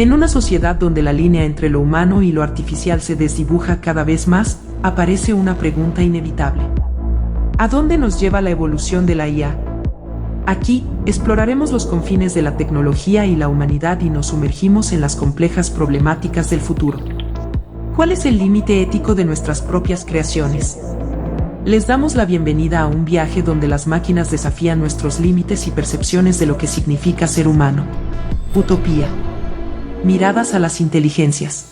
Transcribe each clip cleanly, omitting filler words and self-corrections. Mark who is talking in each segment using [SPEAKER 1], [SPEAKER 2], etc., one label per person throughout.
[SPEAKER 1] En una sociedad donde la línea entre lo humano y lo artificial se desdibuja cada vez más, aparece una pregunta inevitable. ¿A dónde nos lleva la evolución de la IA? Aquí, exploraremos los confines de la tecnología y la humanidad y nos sumergimos en las complejas problemáticas del futuro. ¿Cuál es el límite ético de nuestras propias creaciones? Les damos la bienvenida a un viaje donde las máquinas desafían nuestros límites y percepciones de lo que significa ser humano. Utopía. Miradas a las inteligencias.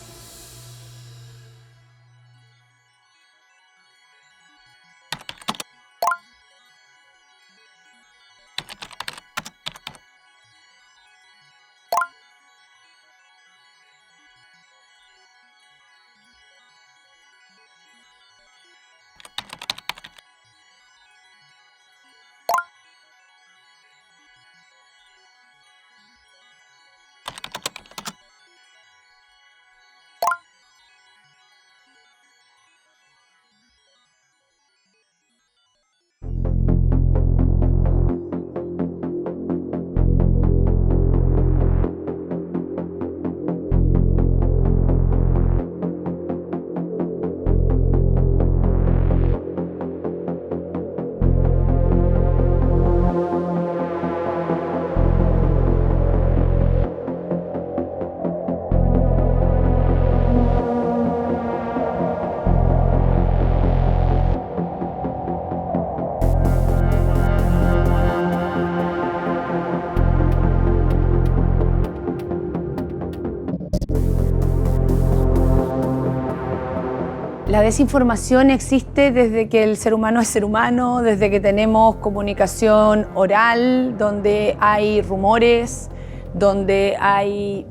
[SPEAKER 2] La desinformación existe desde que el ser humano es ser humano, desde que tenemos comunicación oral, donde hay rumores, donde hay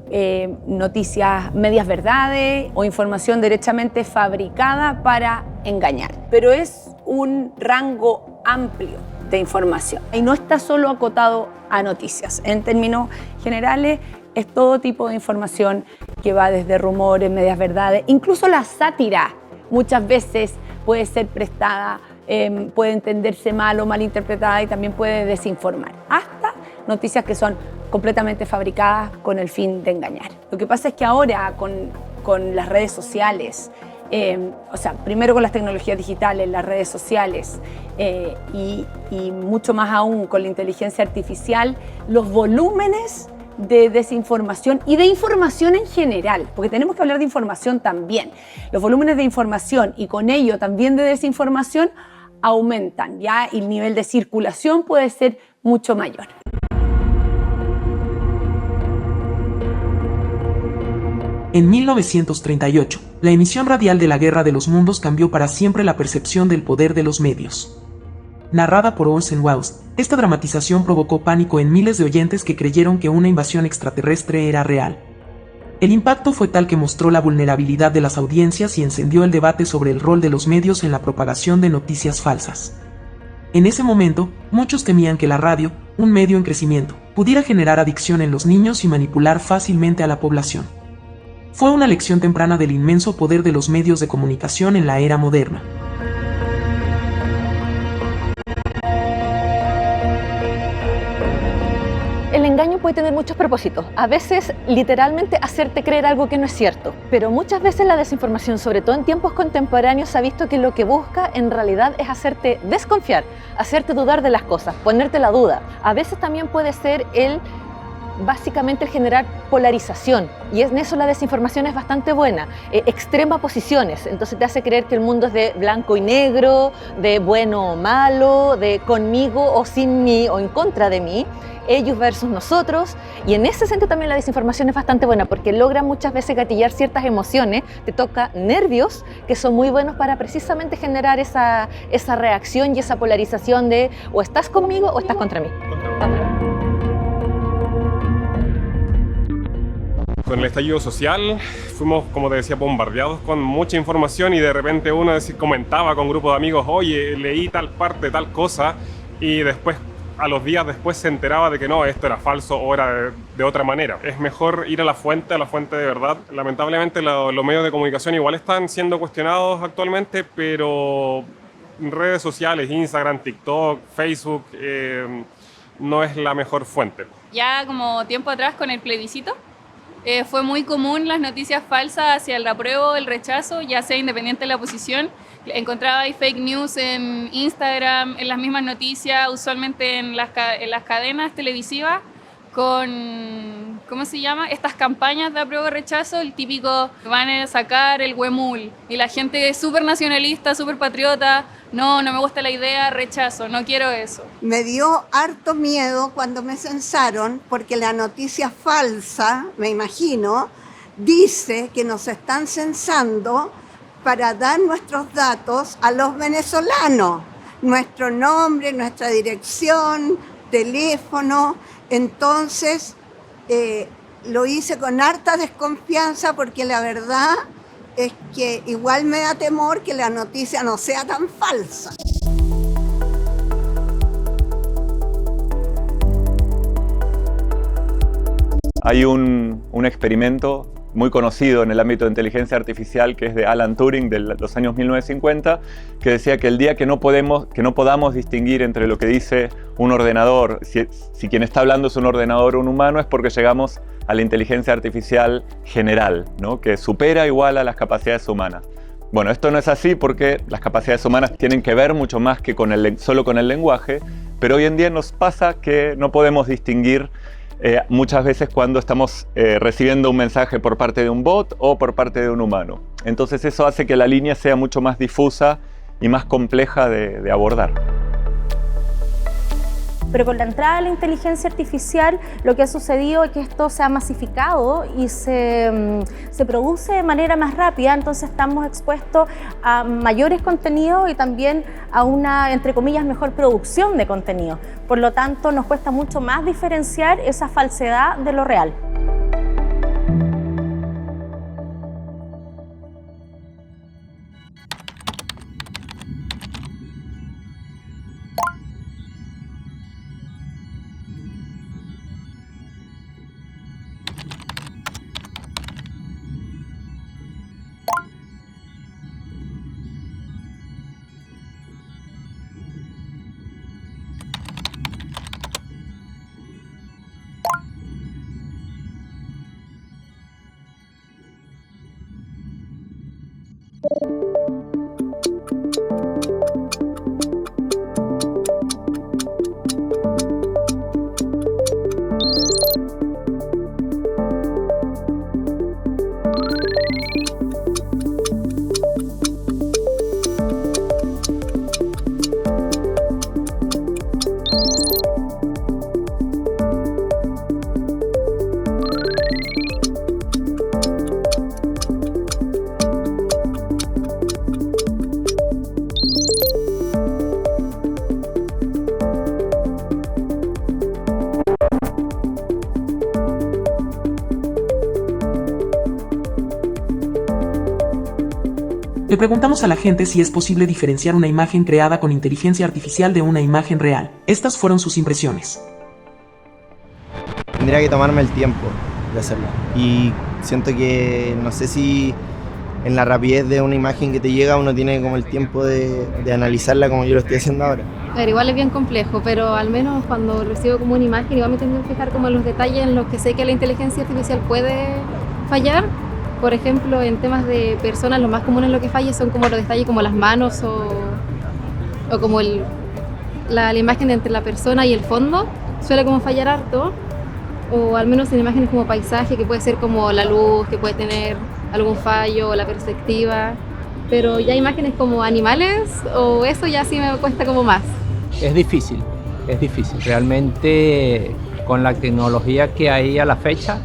[SPEAKER 2] noticias medias verdades o información derechamente fabricada para engañar. Pero es un rango amplio de información y no está solo acotado a noticias. En términos generales, es todo tipo de información que va desde rumores, medias verdades, incluso la sátira. Muchas veces puede ser prestada, puede entenderse mal o malinterpretada y también puede desinformar, hasta noticias que son completamente fabricadas con el fin de engañar. Lo que pasa es que ahora con las redes sociales, primero con las tecnologías digitales, las redes sociales y mucho más aún con la inteligencia artificial, los volúmenes de desinformación y de información en general, porque tenemos que hablar de información también. Los volúmenes de información y con ello también de desinformación aumentan, ya el nivel de circulación puede ser mucho mayor.
[SPEAKER 1] En 1938, la emisión radial de La Guerra de los Mundos cambió para siempre la percepción del poder de los medios. Narrada por Orson Welles, esta dramatización provocó pánico en miles de oyentes que creyeron que una invasión extraterrestre era real. El impacto fue tal que mostró la vulnerabilidad de las audiencias y encendió el debate sobre el rol de los medios en la propagación de noticias falsas. En ese momento, muchos temían que la radio, un medio en crecimiento, pudiera generar adicción en los niños y manipular fácilmente a la población. Fue una lección temprana del inmenso poder de los medios de comunicación en la era moderna.
[SPEAKER 3] El engaño puede tener muchos propósitos. A veces, literalmente, hacerte creer algo que no es cierto. Pero muchas veces la desinformación, sobre todo en tiempos contemporáneos, se ha visto que lo que busca en realidad es hacerte desconfiar, hacerte dudar de las cosas, ponerte la duda. A veces también puede ser básicamente el generar polarización, y en eso la desinformación es bastante buena, extrema posiciones, entonces te hace creer que el mundo es de blanco y negro, de bueno o malo, de conmigo o sin mí o en contra de mí, ellos versus nosotros, y en ese sentido también la desinformación es bastante buena porque logra muchas veces gatillar ciertas emociones, te toca nervios que son muy buenos para precisamente generar esa reacción y esa polarización de o estás conmigo o estás contra mí.
[SPEAKER 4] Con el estallido social fuimos, como te decía, bombardeados con mucha información y de repente uno comentaba con un grupo de amigos, oye, leí tal parte, tal cosa, y después, a los días después se enteraba de que no, esto era falso o era de otra manera. Es mejor ir a la fuente de verdad. Lamentablemente los medios de comunicación igual están siendo cuestionados actualmente, pero redes sociales, Instagram, TikTok, Facebook, no es la mejor fuente.
[SPEAKER 5] Ya como tiempo atrás con el plebiscito, fue muy común las noticias falsas hacia el apruebo o el rechazo, ya sea independiente de la posición. Encontraba ahí fake news en Instagram, en las mismas noticias, usualmente en las cadenas televisivas, con, ¿cómo se llama? Estas campañas de apruebo o rechazo, el típico, van a sacar el huemul, y la gente es súper nacionalista, súper patriota, no me gusta la idea, rechazo, no quiero eso.
[SPEAKER 6] Me dio harto miedo cuando me censaron, porque la noticia falsa, me imagino, dice que nos están censando para dar nuestros datos a los venezolanos, nuestro nombre, nuestra dirección, teléfono. Entonces lo hice con harta desconfianza, porque la verdad es que igual me da temor que la noticia no sea tan falsa.
[SPEAKER 7] Hay un experimento muy conocido en el ámbito de inteligencia artificial, que es de Alan Turing, de los años 1950, que decía que el día que no podamos distinguir entre lo que dice un ordenador, si quien está hablando es un ordenador o un humano, es porque llegamos a la inteligencia artificial general, ¿no? Que supera igual a las capacidades humanas. Bueno, esto no es así, porque las capacidades humanas tienen que ver mucho más que solo con el lenguaje, pero hoy en día nos pasa que no podemos distinguir muchas veces cuando estamos recibiendo un mensaje por parte de un bot o por parte de un humano. Entonces eso hace que la línea sea mucho más difusa y más compleja de abordar.
[SPEAKER 8] Pero con la entrada de la inteligencia artificial lo que ha sucedido es que esto se ha masificado y se produce de manera más rápida, entonces estamos expuestos a mayores contenidos y también a una, entre comillas, mejor producción de contenido. Por lo tanto, nos cuesta mucho más diferenciar esa falsedad de lo real.
[SPEAKER 1] Le preguntamos a la gente si es posible diferenciar una imagen creada con inteligencia artificial de una imagen real. Estas fueron sus impresiones.
[SPEAKER 9] Tendría que tomarme el tiempo de hacerlo. Y siento que no sé si en la rapidez de una imagen que te llega uno tiene como el tiempo de analizarla como yo lo estoy haciendo ahora.
[SPEAKER 10] A ver, igual es bien complejo, pero al menos cuando recibo como una imagen igual me tengo que fijar como en los detalles en los que sé que la inteligencia artificial puede fallar. Por ejemplo, en temas de personas, lo más común en lo que falla son como los detalles como las manos o como la imagen entre la persona y el fondo. Suele como fallar harto, o al menos en imágenes como paisaje, que puede ser como la luz, que puede tener algún fallo, o la perspectiva. Pero ya imágenes como animales, o eso ya sí me cuesta como más.
[SPEAKER 11] Es difícil. Realmente con la tecnología que hay a la fecha,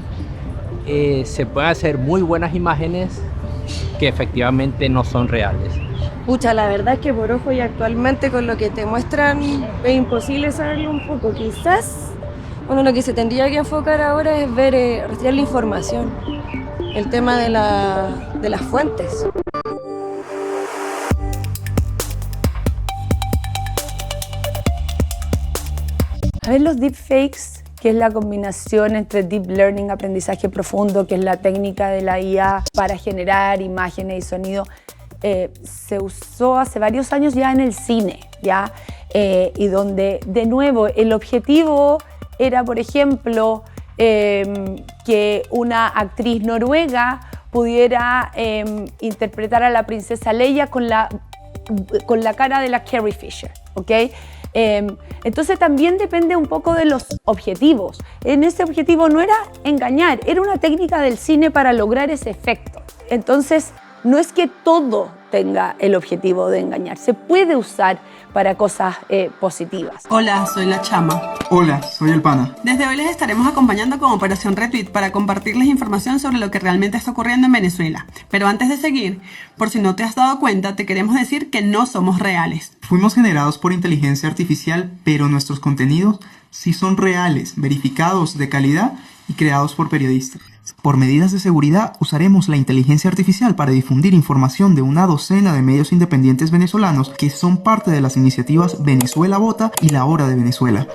[SPEAKER 11] se pueden hacer muy buenas imágenes que efectivamente no son reales.
[SPEAKER 12] Pucha, la verdad es que por ojo y actualmente con lo que te muestran es imposible saberlo un poco. Quizás, bueno, lo que se tendría que enfocar ahora es ver, rastrear la información, el tema de las fuentes.
[SPEAKER 2] A ver, los deepfakes, que es la combinación entre deep learning, aprendizaje profundo, que es la técnica de la IA para generar imágenes y sonido, se usó hace varios años ya en el cine, ¿ya? Y donde, de nuevo, el objetivo era, por ejemplo, que una actriz noruega pudiera interpretar a la princesa Leia con la cara de la Carrie Fisher, ¿ok? Entonces también depende un poco de los objetivos. En ese objetivo no era engañar, era una técnica del cine para lograr ese efecto. Entonces no es que todo tenga el objetivo de engañar, se puede usar para cosas positivas.
[SPEAKER 13] Hola, soy la Chama.
[SPEAKER 14] Hola, soy el Pana.
[SPEAKER 13] Desde hoy les estaremos acompañando con Operación Retweet para compartirles información sobre lo que realmente está ocurriendo en Venezuela. Pero antes de seguir, por si no te has dado cuenta, te queremos decir que no somos reales.
[SPEAKER 14] Fuimos generados por inteligencia artificial, pero nuestros contenidos sí son reales, verificados, de calidad y creados por periodistas. Por medidas de seguridad, usaremos la inteligencia artificial para difundir información de una docena de medios independientes venezolanos que son parte de las iniciativas Venezuela Vota y La Hora de Venezuela.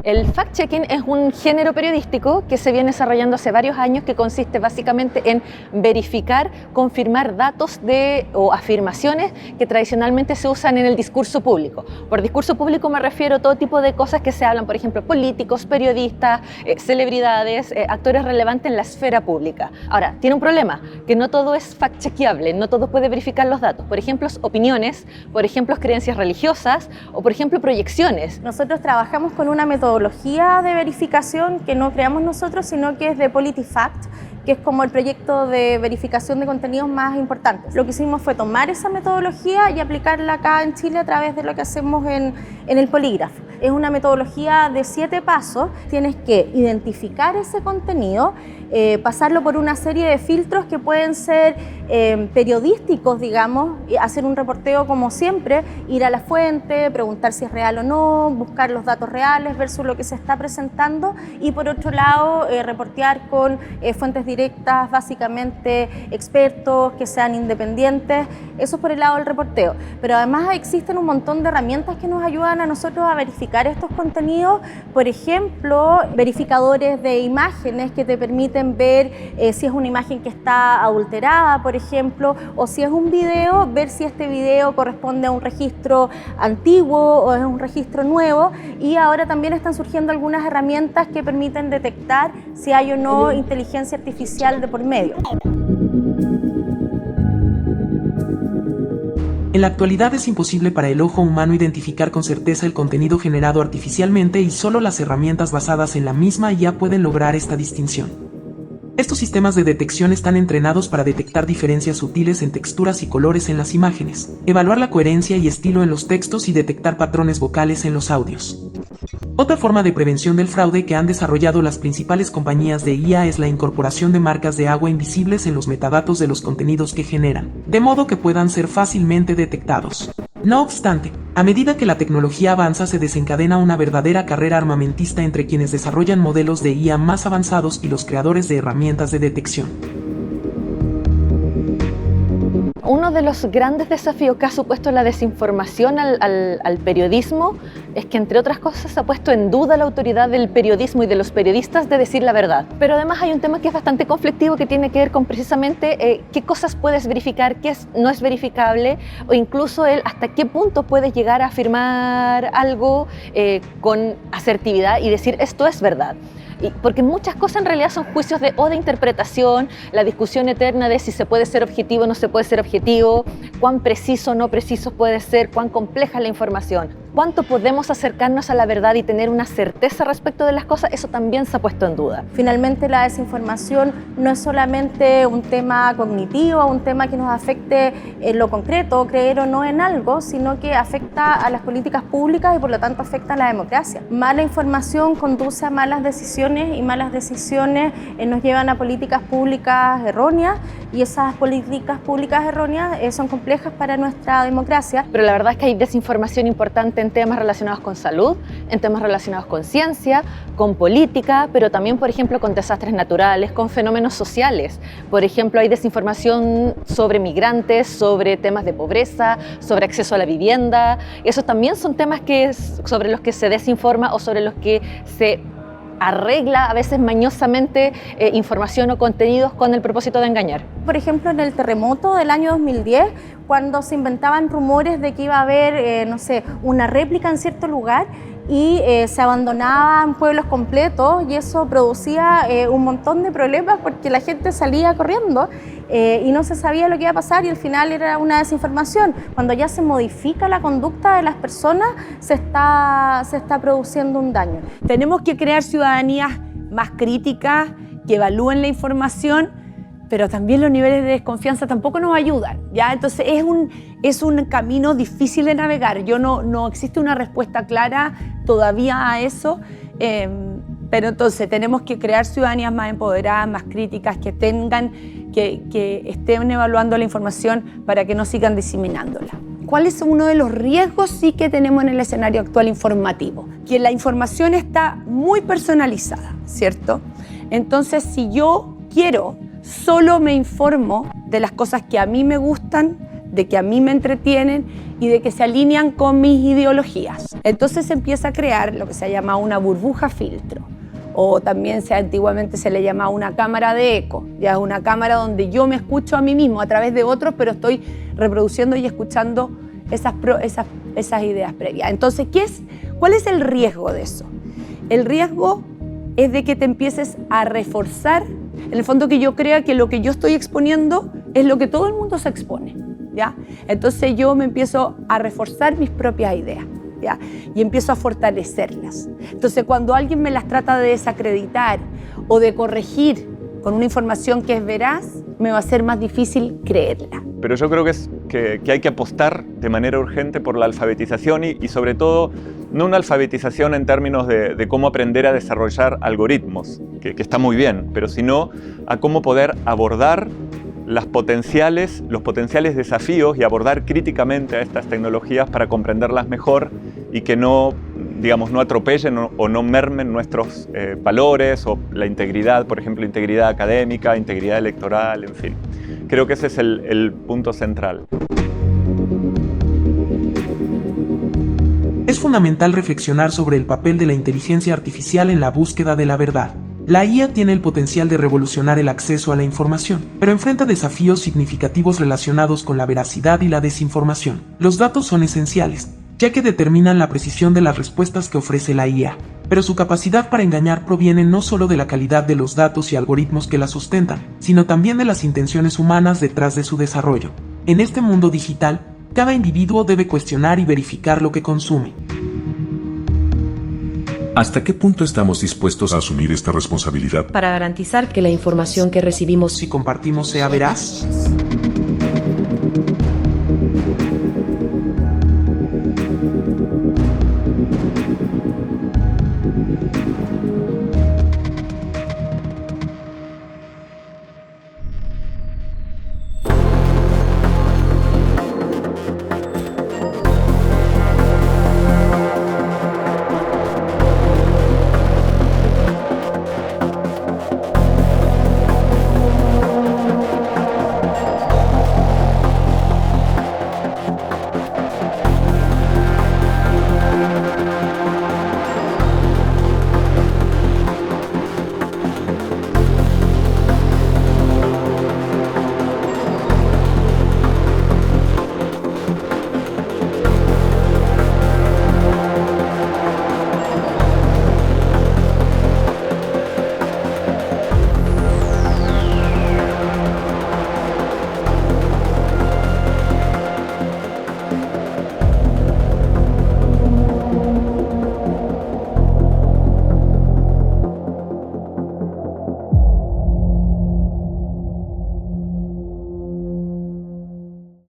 [SPEAKER 3] El fact-checking es un género periodístico que se viene desarrollando hace varios años, que consiste básicamente en verificar, confirmar datos o afirmaciones que tradicionalmente se usan en el discurso público. Por discurso público me refiero a todo tipo de cosas que se hablan, por ejemplo, políticos, periodistas, celebridades, actores relevantes en la esfera pública. Ahora, tiene un problema, que no todo es fact-chequeable, no todo puede verificar los datos. Por ejemplo, opiniones, por ejemplo, creencias religiosas o, por ejemplo, proyecciones.
[SPEAKER 8] Nosotros trabajamos con una metodología de verificación que no creamos nosotros, sino que es de PolitiFact, que es como el proyecto de verificación de contenidos más importantes. Lo que hicimos fue tomar esa metodología y aplicarla acá en Chile a través de lo que hacemos en el polígrafo. Es una metodología de 7 pasos. Tienes que identificar ese contenido, pasarlo por una serie de filtros que pueden ser periodísticos, digamos, hacer un reporteo como siempre, ir a la fuente, preguntar si es real o no, buscar los datos reales versus lo que se está presentando, y por otro lado reportear con fuentes directas, básicamente expertos que sean independientes. Eso es por el lado del reporteo, pero además existen un montón de herramientas que nos ayudan a nosotros a verificar estos contenidos. Por ejemplo, verificadores de imágenes que te permiten ver si es una imagen que está adulterada, por ejemplo, o si es un video, ver si este video corresponde a un registro antiguo o es un registro nuevo. Y ahora también están surgiendo algunas herramientas que permiten detectar si hay o no inteligencia artificial de por medio.
[SPEAKER 1] En la actualidad es imposible para el ojo humano identificar con certeza el contenido generado artificialmente, y solo las herramientas basadas en la misma ya pueden lograr esta distinción. Estos sistemas de detección están entrenados para detectar diferencias sutiles en texturas y colores en las imágenes, evaluar la coherencia y estilo en los textos y detectar patrones vocales en los audios. Otra forma de prevención del fraude que han desarrollado las principales compañías de IA es la incorporación de marcas de agua invisibles en los metadatos de los contenidos que generan, de modo que puedan ser fácilmente detectados. No obstante, a medida que la tecnología avanza, se desencadena una verdadera carrera armamentista entre quienes desarrollan modelos de IA más avanzados y los creadores de herramientas de detección.
[SPEAKER 3] Uno de los grandes desafíos que ha supuesto la desinformación al periodismo es que, entre otras cosas, se ha puesto en duda la autoridad del periodismo y de los periodistas de decir la verdad. Pero además hay un tema que es bastante conflictivo, que tiene que ver con precisamente qué cosas puedes verificar, qué no es verificable, o incluso hasta qué punto puedes llegar a afirmar algo con asertividad y decir esto es verdad. Porque muchas cosas en realidad son juicios de interpretación, la discusión eterna de si se puede ser objetivo o no se puede ser objetivo, cuán preciso o no preciso puede ser, cuán compleja es la información, cuánto podemos acercarnos a la verdad y tener una certeza respecto de las cosas. Eso también se ha puesto en duda.
[SPEAKER 8] Finalmente, la desinformación no es solamente un tema cognitivo, un tema que nos afecte en lo concreto, creer o no en algo, sino que afecta a las políticas públicas y por lo tanto afecta a la democracia. Mala información conduce a malas decisiones, y malas decisiones nos llevan a políticas públicas erróneas, y esas políticas públicas erróneas son complejas para nuestra democracia.
[SPEAKER 3] Pero la verdad es que hay desinformación importante en temas relacionados con salud, en temas relacionados con ciencia, con política, pero también, por ejemplo, con desastres naturales, con fenómenos sociales. Por ejemplo, hay desinformación sobre migrantes, sobre temas de pobreza, sobre acceso a la vivienda. Esos también son temas sobre los que se desinforma o sobre los que se arregla a veces mañosamente información o contenidos con el propósito de engañar.
[SPEAKER 8] Por ejemplo, en el terremoto del año 2010, cuando se inventaban rumores de que iba a haber, no sé, una réplica en cierto lugar y se abandonaban pueblos completos y eso producía un montón de problemas porque la gente salía corriendo y no se sabía lo que iba a pasar y al final era una desinformación. Cuando ya se modifica la conducta de las personas, se está produciendo un daño.
[SPEAKER 2] Tenemos que crear ciudadanías más críticas, que evalúen la información, pero también los niveles de desconfianza tampoco nos ayudan, ¿ya? Entonces es un camino difícil de navegar. No existe una respuesta clara todavía a eso, pero entonces tenemos que crear ciudadanías más empoderadas, más críticas, que estén evaluando la información para que no sigan diseminándola. ¿Cuál es uno de los riesgos sí que tenemos en el escenario actual informativo? Que la información está muy personalizada, ¿cierto? Entonces, si yo solo me informo de las cosas que a mí me gustan, de que a mí me entretienen y de que se alinean con mis ideologías. Entonces se empieza a crear lo que se llama una burbuja filtro, o también antiguamente se le llama una cámara de eco. Ya es una cámara donde yo me escucho a mí mismo a través de otros, pero estoy reproduciendo y escuchando esas ideas previas. Entonces, ¿cuál es el riesgo de eso? El riesgo es de que te empieces a reforzar, en el fondo, que yo crea que lo que yo estoy exponiendo es lo que todo el mundo se expone, ¿ya? Entonces yo me empiezo a reforzar mis propias ideas, ¿ya? Y empiezo a fortalecerlas. Entonces cuando alguien me las trata de desacreditar o de corregir con una información que es veraz, me va a ser más difícil creerla.
[SPEAKER 7] Pero yo creo que hay que apostar de manera urgente por la alfabetización y sobre todo no una alfabetización en términos de cómo aprender a desarrollar algoritmos, que está muy bien, pero sino a cómo poder abordar los potenciales desafíos y abordar críticamente a estas tecnologías para comprenderlas mejor y que no atropellen o no mermen nuestros valores o la integridad, por ejemplo, integridad académica, integridad electoral, en fin. Creo que ese es el punto central.
[SPEAKER 1] Es fundamental reflexionar sobre el papel de la inteligencia artificial en la búsqueda de la verdad. La IA tiene el potencial de revolucionar el acceso a la información, pero enfrenta desafíos significativos relacionados con la veracidad y la desinformación. Los datos son esenciales, ya que determinan la precisión de las respuestas que ofrece la IA, pero su capacidad para engañar proviene no solo de la calidad de los datos y algoritmos que la sustentan, sino también de las intenciones humanas detrás de su desarrollo. En este mundo digital, cada individuo debe cuestionar y verificar lo que consume.
[SPEAKER 15] ¿Hasta qué punto estamos dispuestos a asumir esta responsabilidad?
[SPEAKER 16] Para garantizar que la información que recibimos
[SPEAKER 1] y compartimos sea veraz.